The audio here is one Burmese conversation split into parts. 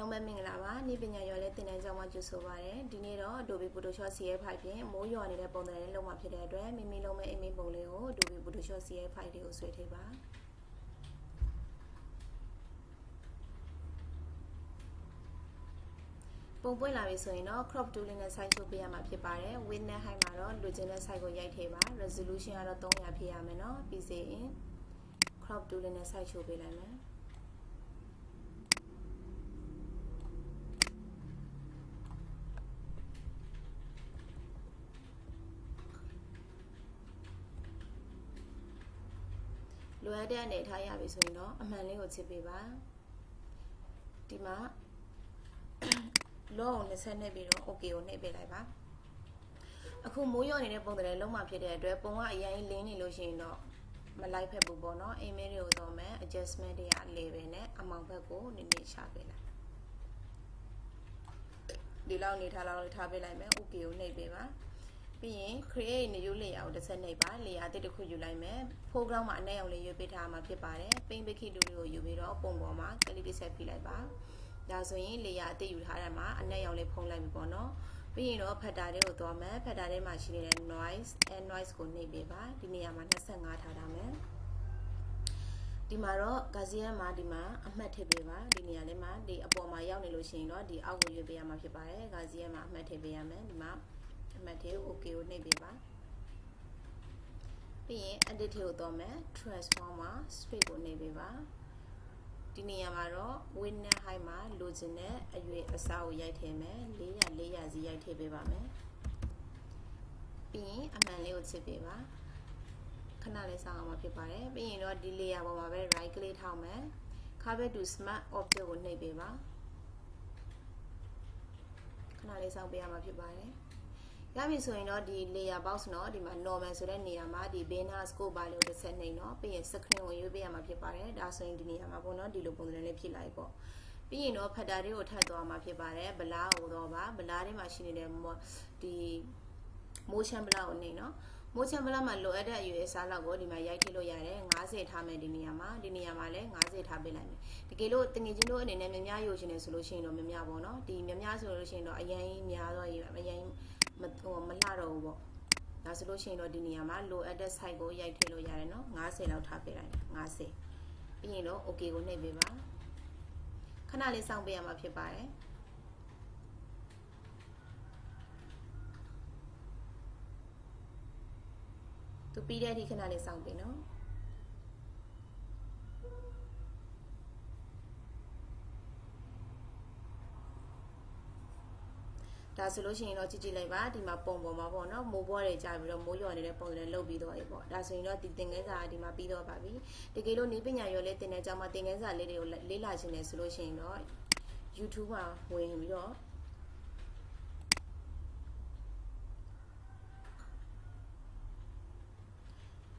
လုံးပဲမင်္ဂလာပါနေ့ပညာရော်လဲတင်တဲ့ကြောင်းမှကြိုဆိုပါရစေဒီနေ့တော့ Adobe Photoshop CF5 ဖြင့်မိုးရွာနေတဲ့ပုံစံလေးလုံးမှာဖြစ်တဲ့အတွက်မိမိလုံးမဲ့အိမ်မင်းပုံလေးကို Adobe Photoshop CF5 လေးကိုဆွဲထည့်ပါပုံပွင့်လာပြီဆိုရင်တော့ crop tool လေးနဲ့ size ချုပ်ပေးရမှာဖြစ်ပါတယ် width နဲ့ height မှာတော့လိုချင်တဲ့ size ကိုရိုက်ထည့်ပါ resolution ကတော့300ဖြစ်ရမယ်เนาะပြီးစေရင် crop tool လေးနဲ့ size ချုပ်ပေးလိုက်မယ်လိုအပ်တဲ့အနေထားရပြီဆိုရင်တော့အမှန်လေးကိုချစ်ပေးပါဒီမှာလောအောင်20နှိပ်ပြီးတော့ okay ကိုနှိပ်ပေးလိုက်ပါအခုမိုးရွာနေတဲ့ပုံစံလေးလုံးမှာဖြစ်တဲ့အတွက်ပုံကအရင်လင်းနေလို့ရှိရင်တော့မလိုက်ဖက်ဘူးပေါ့နော်အိမ်မဲတွေကိုတော့မယ် adjustment တွေက level နဲ့အမောင်ဘက်ကိုနည်းနည်းချပေးလိုက်ဒီလောက်နေထားလောက်ထားပေးလိုက်မယ် okay ကိုနှိပ်ပေးပါပြီးရင် create new layer ကိုတစ်ဆက်နှိပ်ပါ layer တစ်ခုယူလိုက်မယ် foreground မှာအနက်ရောင်လေးရွေးပေးထားမှာဖြစ်ပါတယ် paint bucket tool ကိုယူပြီးတော့ပုံပေါ်မှာ clip တစ်ဆက်ဖိလိုက်ပါဒါဆိုရင် layer အသစ်ယူထားတဲ့မှာအနက်ရောင်လေးဖုံးလိုက်ပြီပေါ့နော်ပြီးရင်တော့ factor လေးကိုသွားမယ် factor ထဲမှာရှိနေတဲ့ noise and noise ကိုနှိပ်ပေးပါဒီနေရာမှာ25ထားထားမယ်ဒီမှာတော့ Gaussian မှာဒီမှာအမှတ်ထည့်ပေးပါဒီနေရာလေးမှာဒီအပေါ်မှာရောက်နေလို့ရှိရင်တော့ဒီအောက်ကိုရွေးပေးရမှာဖြစ်ပါတယ် Gaussian မှာအမှတ်ထည့်ပေးရမယ်ဒီမှာအမှတ်ထည့် okay ကိုနှိပ်ပေးပါပြီးရင် edit ထည့်ကိုသွားမယ် transformer straight ကိုနှိပ်ပေးပါဒီနေရာမှာတော့ width နဲ့ height မှာလိုချင်တဲ့အရွယ်အစားကိုရိုက်ထည့်မယ်400စီရိုက်ထည့်ပေးပါမယ်ပြီးရင်အမှန်လေးကိုချစ်ပေးပါခဏလေးစောင့်အောင်မှာဖြစ်ပါတယ်ပြီးရင်တော့ဒီ layer ပေါ်မှာပဲ right click ထောက်မယ် carpet to smart object ကိုနှိပ်ပေးပါခဏလေးစောင့်ပေးရမှာဖြစ်ပါတယ်ရပြီဆိုရင်တော့ဒီ layer box เนาะဒီမှာ normal ဆိုတဲ့နေရာမှာဒီ banner scope bar လေးကိုတစ်ဆက်နှိပ်เนาะပြီးရင် screen ကိုရွေးပေးရမှာဖြစ်ပါတယ်ဒါဆိုရင်ဒီနေရာမှာပေါ့เนาะဒီလိုပုံစံလေးဖြစ်လိုက်ပေါ့ပြီးရင်တော့ factor လေးကိုထပ်သွားမှာဖြစ်ပါတယ် blur ကိုတော့ပါ blur ထဲမှာရှိနေတဲ့ဒီ motion blur ကိုနှိပ်เนาะ motion blur မှာလိုအပ်တဲ့အရွယ်အစားလောက်ကိုဒီမှာရိုက်ထည့်လို့ရတယ်50ထားမယ်ဒီနေရာမှာလည်း50ထားပေးလိုက်မယ်တကယ်လို့တငယ်ချင်းတို့အနေနဲ့မြများရိုချင်တယ်ဆိုလို့ရှိရင်တော့မြများပေါ့เนาะဒီမြများဆိုလို့ရှိရင်တော့အရင်များတော့အရင်မလှတော့ဘူးပေါ့ဒါဆိုလို့ရှိရင်တော့ဒီနေရာမှာလိုအပ်တဲ့ size ကိုရိုက်ထည့်လို့ရတယ်เนาะ50လောက်ထားပေးလိုက်50ပြီးရင်တော့ okay ကိုနှိပ်ပေးပါခဏလေးစောင့်ပေးရမှာဖြစ်ပါတယ်သူပြီးတဲ့အထိခဏလေးစောင့်ပေးနော်ဒါဆိုလို့ရှိရင်တော့ကြည့်လိုက်ပါဒီမှာပုံပေါ်မှာပေါ့နော်မိုးပွားတွေကြာပြီးတော့မိုးရွာနေတဲ့ပုံစံနဲ့လုပ်ပြီးတော့ရေပေါ့ဒါဆိုရင်တော့ဒီသင်ခန်းစာဒီမှာပြီးတော့ပါပြီတကယ်လို့နေပညာရောလဲသင်တဲ့ကြောင်းမှာသင်ခန်းစာလေးတွေကိုလေ့လာခြင်းနဲ့ဆိုလို့ရှိရင်တော့ YouTube မှာဝင်ပြီးတော့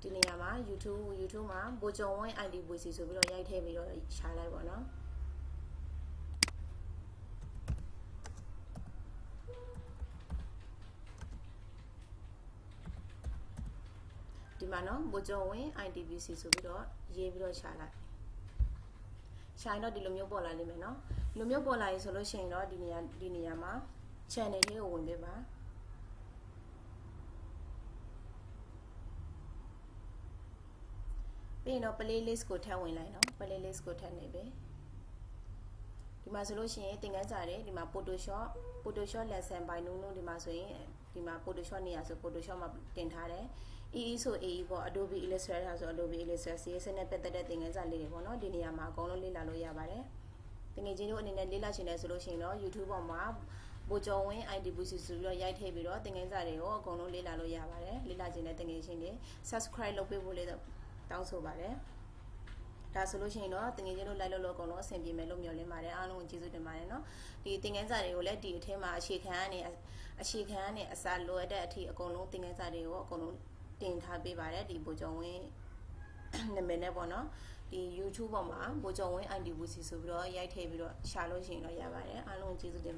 ဒီနေရာမှာ YouTube မှာဘိုဂျုံဝိုင်း ID ပွေစီဆိုပြီးတော့ရိုက်ထည့်ပြီးတော့ရှာလိုက်ပါနော်ဒီမှာနော်ဘိုဂျုံဝင်း IDBC ဆိုပြီးတော့ရေးပြီးတော့ရှာလိုက်ရှာရင်တော့ဒီလိုမျိုးပေါ်လာလိမ့်မယ်နော်ဒီလိုမျိုးပေါ်လာရင်ဆိုလို့ရှိရင်တော့ဒီနေရာမှာ channel လေးကိုဝင်ပေးပါပြီးရင်တော့ playlist ကိုထပ်ဝင်လိုက်နော် playlist ကိုထပ်နေပြီဒီမှာဆိုလို့ရှိရင်သင်ခန်းစာတွေဒီမှာ Photoshop lesson by နုံဒီမှာဆိုရင်ဒီမှာ Photoshop နေရာဆို Photoshop မှာတင်ထားတယ်EE ဆို AE ပေါ့ Adobe Illustrator ဆို Adobe Illustrator CSS နဲ့ပတ်သက်တဲ့သင်ခန်းစာလေးတွေပေါ့နော်ဒီနေရာမှာအကုန်လုံးလေ့လာလို့ရပါတယ်တကယ်ချင်းတို့အနေနဲ့လေ့လာချင်တယ်ဆိုလို့ရှိရင်တော့ YouTube ပေါ်မှာဘိုဂျုံဝင်း IDBC ဆိုပြီးတော့ရိုက်ထည့်ပြီးတော့သင်ခန်းစာတွေကိုအကုန်လုံးလေ့လာလို့ရပါတယ်လေ့လာချင်တဲ့တကယ်ချင်းတွေ subscribe လုပ်ပေးဖို့လေးတောင်းဆိုပါတယ်ဒါဆိုလို့ရှိရင်တော့တကယ်ချင်းတို့လိုက်လို့အကုန်လုံးအဆင်ပြေမယ်လို့မျှော်လင့်ပါတယ်အားလုံးကိုကျေးဇူးတင်ပါတယ်နော်ဒီသင်ခန်းစာတွေကိုလည်းဒီအထက်မှာအခြေခံကနေအစာလိုအပ်တဲ့အထိအကုန်လုံးသင်ခန်းစာတွေကိုအကုန်လုံးတင်ထားပေးပါတယ်ဒီဘိုဂျုံဝင်းနာမည်နဲ့ပေါ့နော်ဒီ YouTube ပေါ်မှာဘိုဂျုံဝင်း IDBC ဆိုပြီးတော့ရိုက်ထည့်ပြီးတော့ရှာလို့ရှိရင်တော့ရပါတယ်အားလုံးကျေးဇူးတင်